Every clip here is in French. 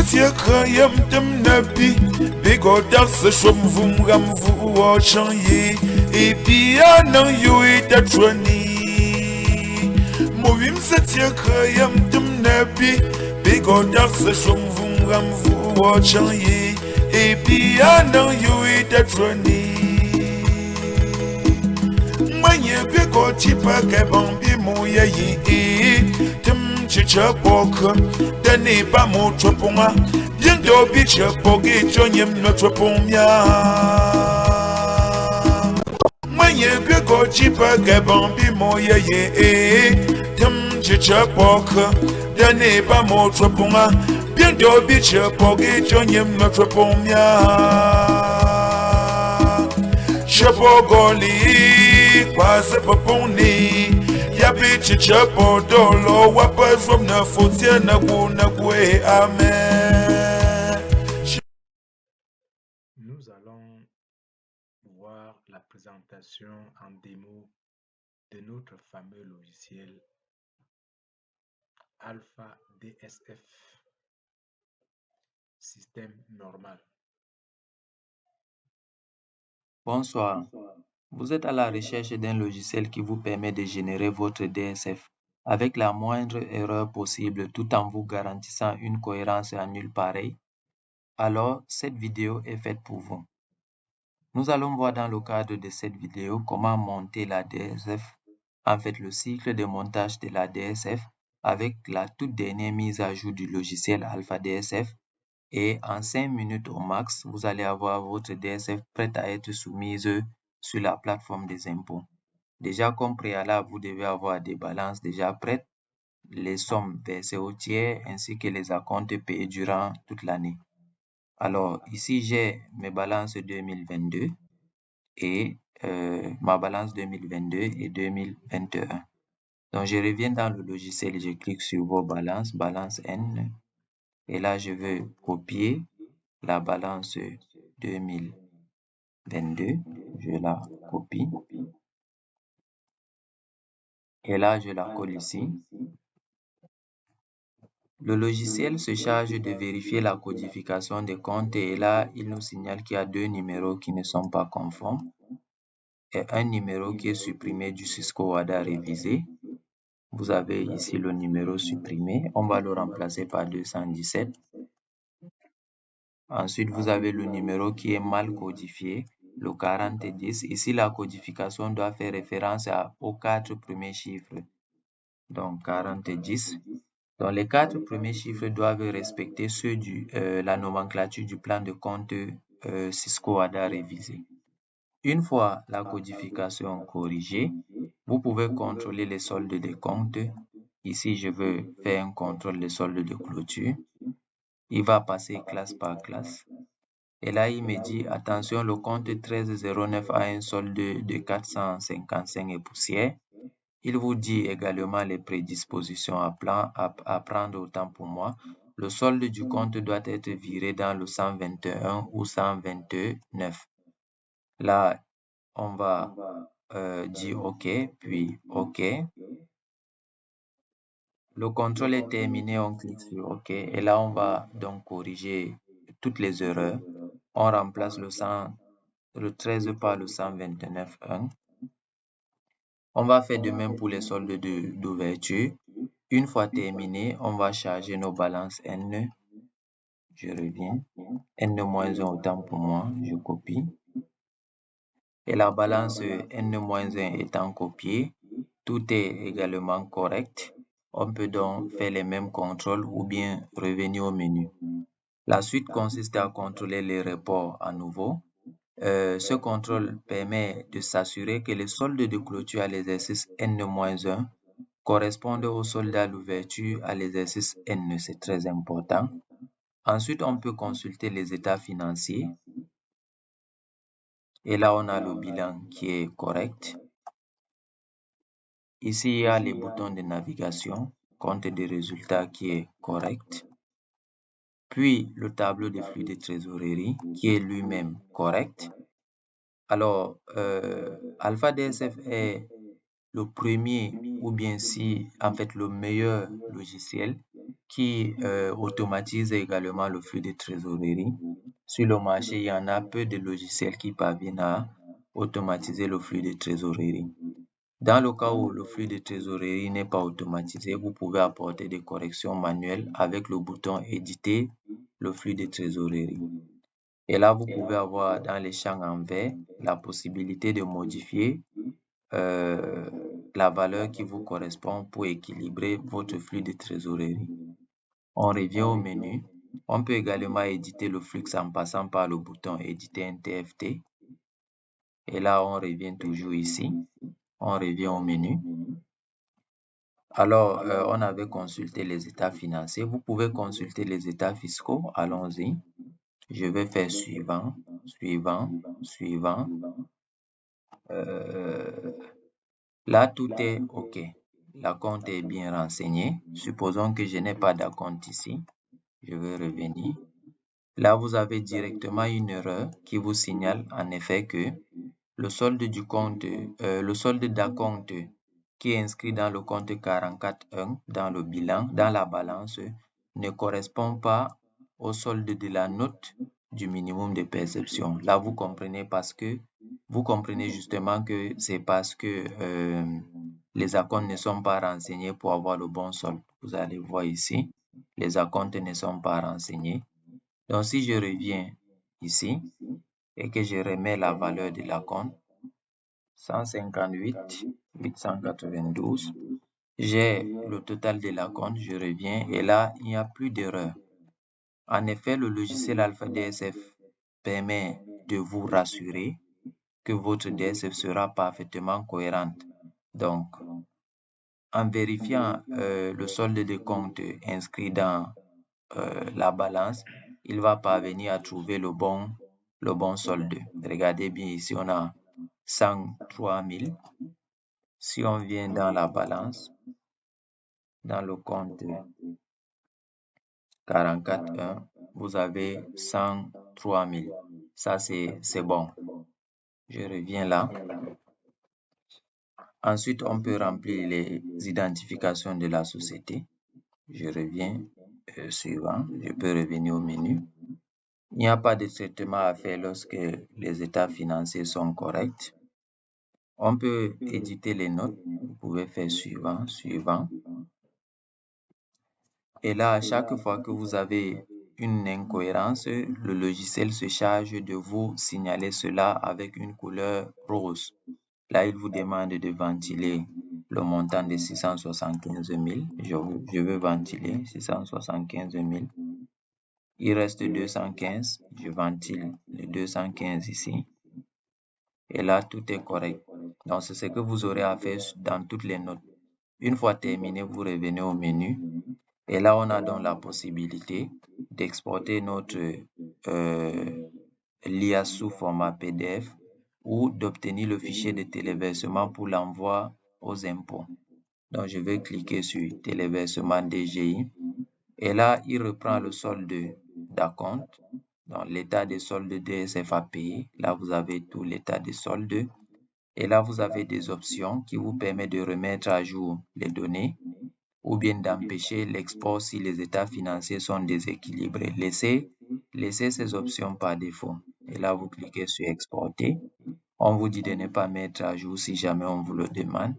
tia krayam dem nabi Bigo darse shom vum ram vu o chanye E pia nan yo e datroni Movim se tia krayam dem nabi Bigo darse shom vum ram vu o chanye E pia nan yo e datroni Manye bigo tipa ke bambi mo ya yi Chicha poka, dani ba mo troponga, yendo bicha pogi jonyem no tropomya. Manye bigo chipa gabambi mo ye chicha poka, dani ba mo troponga, yendo bicha pogi jonyem no tropomya. Chapogoli, kwase poponi. Nous allons voir la présentation en démo de notre fameux logiciel Alpha DSF système normal. Bonsoir. Vous êtes à la recherche d'un logiciel qui vous permet de générer votre DSF avec la moindre erreur possible tout en vous garantissant une cohérence à nulle pareille? Alors, cette vidéo est faite pour vous. Nous allons voir dans le cadre de cette vidéo comment monter la DSF, en fait le cycle de montage de la DSF avec la toute dernière mise à jour du logiciel Alpha DSF. Et en 5 minutes au max, vous allez avoir votre DSF prête à être soumise sur la plateforme des impôts. Déjà, comme préalable, vous devez avoir des balances déjà prêtes, les sommes versées au tiers ainsi que les acomptes payés durant toute l'année. Alors, ici, j'ai mes balances 2022 et ma balance 2022 et 2021. Donc, je reviens dans le logiciel, je clique sur vos balances, balance N. Et là, je veux copier la balance 2022. Je la copie. Et là, je la colle ici. Le logiciel se charge de vérifier la codification des comptes et là, il nous signale qu'il y a 2 numéros qui ne sont pas conformes et un numéro qui est supprimé du Cisco WADA révisé. Vous avez ici le numéro supprimé. On va le remplacer par 217. Ensuite, vous avez le numéro qui est mal codifié, le 4010. Ici, la codification doit faire référence aux 4 premiers chiffres. Donc, 4010. Donc, les 4 premiers chiffres doivent respecter ceux de la nomenclature du plan de compte Cisco WADA révisé. Une fois la codification corrigée, vous pouvez contrôler les soldes des comptes. Ici, je veux faire un contrôle des soldes de clôture. Il va passer classe par classe. Et là, il me dit, attention, le compte 1309 a un solde de 455 et poussière. Il vous dit également les prédispositions à prendre autant pour moi. Le solde du compte doit être viré dans le 121 ou 129. Là, on va dire OK, puis OK. Le contrôle est terminé, on clique sur OK. Et là, on va donc corriger toutes les erreurs. On remplace le 13 par le 129.1. On va faire de même pour les soldes d'ouverture. Une fois terminé, on va charger nos balances N. Je reviens. N-1 autant pour moi, je copie. Et la balance N-1 étant copiée, tout est également correct. On peut donc faire les mêmes contrôles ou bien revenir au menu. La suite consiste à contrôler les reports à nouveau. Ce contrôle permet de s'assurer que les soldes de clôture à l'exercice N-1 correspondent aux soldes à l'ouverture à l'exercice N. C'est très important. Ensuite, on peut consulter les états financiers. Et là, on a le bilan qui est correct. Ici, il y a les boutons de navigation, compte des résultats qui est correct. Puis, le tableau de flux de trésorerie qui est lui-même correct. Alors, Alpha DSF est le premier ou bien si, en fait, le meilleur logiciel qui automatise également le flux de trésorerie. Sur le marché, il y en a peu de logiciels qui parviennent à automatiser le flux de trésorerie. Dans le cas où le flux de trésorerie n'est pas automatisé, vous pouvez apporter des corrections manuelles avec le bouton « Éditer le flux de trésorerie ». Et là, vous pouvez avoir dans les champs en vert la possibilité de modifier la valeur qui vous correspond pour équilibrer votre flux de trésorerie. On revient au menu. On peut également éditer le flux en passant par le bouton « Éditer un TFT ». Et là, on revient toujours ici. On revient au menu. Alors, on avait consulté les états financiers. Vous pouvez consulter les états fiscaux. Allons-y. Je vais faire suivant, suivant, suivant. Là, tout est OK. L'acompte est bien renseigné. Supposons que je n'ai pas d'acompte ici. Je vais revenir. Là, vous avez directement une erreur qui vous signale en effet que le solde du compte, le solde d'acompte qui est inscrit dans le compte 44.1 dans le bilan, dans la balance, ne correspond pas au solde de la note du minimum de perception. Là, vous comprenez justement que c'est parce que les acomptes ne sont pas renseignés pour avoir le bon solde. Vous allez voir ici, les acomptes ne sont pas renseignés. Donc, si je reviens ici et que je remets la valeur de l'acompte, 158 892, j'ai le total de l'acompte, je reviens et là, il n'y a plus d'erreur. En effet, le logiciel Alpha DSF permet de vous rassurer que votre DSF sera parfaitement cohérente. Donc, en vérifiant le solde de compte inscrit dans la balance, il va parvenir à trouver le bon solde. Regardez bien ici, on a 103 000. Si on vient dans la balance, dans le compte 44.1, vous avez 103 000. Ça, c'est bon. Je reviens là. Ensuite, on peut remplir les identifications de la société. Je reviens suivant. Je peux revenir au menu. Il n'y a pas de traitement à faire lorsque les états financiers sont corrects. On peut éditer les notes. Vous pouvez faire suivant, suivant. Et là, à chaque fois que vous avez une incohérence, le logiciel se charge de vous signaler cela avec une couleur rose. Là, il vous demande de ventiler le montant de 675 000. Je veux ventiler 675 000. Il reste 215. Je ventile le 215 ici. Et là, tout est correct. Donc, c'est ce que vous aurez à faire dans toutes les notes. Une fois terminé, vous revenez au menu. Et là, on a donc la possibilité d'exporter notre LIA sous format PDF ou d'obtenir le fichier de téléversement pour l'envoi aux impôts. Donc, je vais cliquer sur téléversement DGI. Et là, il reprend le solde d'acompte. Donc, l'état des soldes DSF à payer. Là, vous avez tout l'état des soldes. Et là, vous avez des options qui vous permettent de remettre à jour les données ou bien d'empêcher l'export si les états financiers sont déséquilibrés. Laissez ces options par défaut. Et là, vous cliquez sur exporter. On vous dit de ne pas mettre à jour si jamais on vous le demande.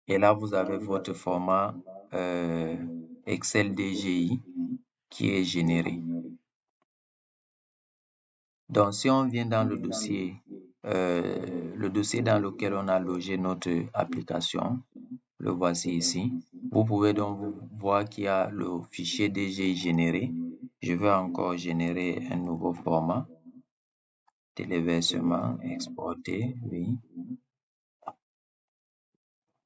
Et là, vous avez votre format Excel DGI qui est généré. Donc, si on vient dans le dossier dans lequel on a logé notre application, le voici ici. Vous pouvez donc voir qu'il y a le fichier DGI généré. Je vais encore générer un nouveau format. Téléversement, exporter, oui.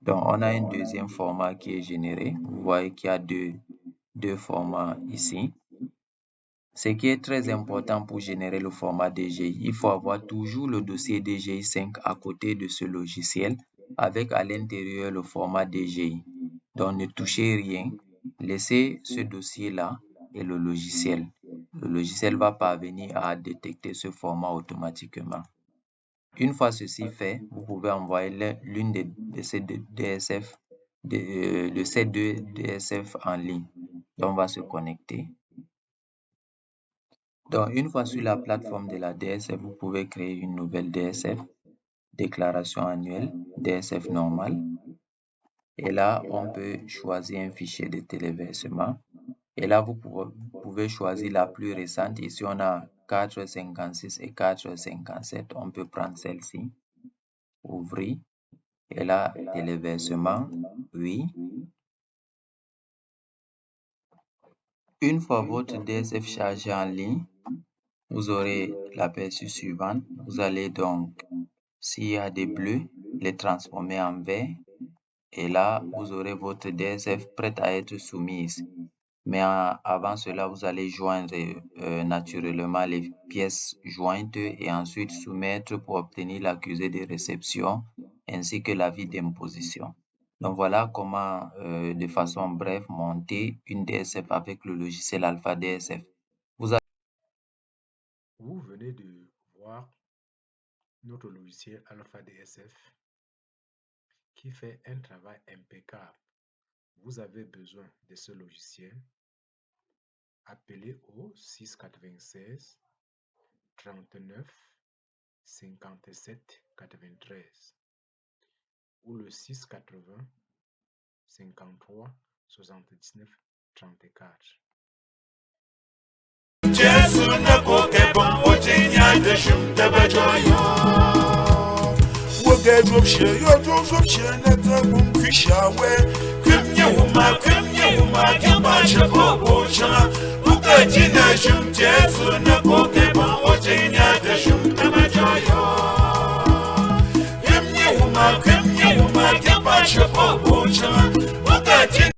Donc, on a un deuxième format qui est généré. Vous voyez qu'il y a deux formats ici. Ce qui est très important pour générer le format DGI, il faut avoir toujours le dossier DGI 5 à côté de ce logiciel avec à l'intérieur le format DGI. Donc, ne touchez rien. Laissez ce dossier-là et le logiciel. Le logiciel va parvenir à détecter ce format automatiquement. Une fois ceci fait, vous pouvez envoyer l'une de ces deux DSF, de ces deux DSF en ligne. Donc, on va se connecter. Donc, une fois sur la plateforme de la DSF, vous pouvez créer une nouvelle DSF, déclaration annuelle, DSF normale. Et là, on peut choisir un fichier de téléversement. Et là, vous pouvez choisir la plus récente. Ici, on a 4,56 et 4,57. On peut prendre celle-ci. Ouvrir. Et là, téléversement, oui. Une fois votre DSF chargé en ligne, vous aurez l'aperçu suivant. Vous allez donc, s'il y a des bleus, les transformer en vert. Et là, vous aurez votre DSF prête à être soumise. Mais avant cela, vous allez joindre naturellement les pièces jointes et ensuite soumettre pour obtenir l'accusé de réception ainsi que l'avis d'imposition. Donc voilà comment, de façon brève, monter une DSF avec le logiciel Alpha DSF. Vous venez de voir notre logiciel Alpha DSF qui fait un travail impeccable. Vous avez besoin de ce logiciel. Appelez au 696 39 57 93 ou le 680 53 79 34. Jesu na koke bon ojenya de shum tabajoyo. Woge dropshe yo dropshe na tabum kwishawe. Kwemnya wuma kemba chabo cha. Buka jina shum Jesu na koke bon ojenya de shum tabajoyo. Kwemnya wuma kemba chabo cha.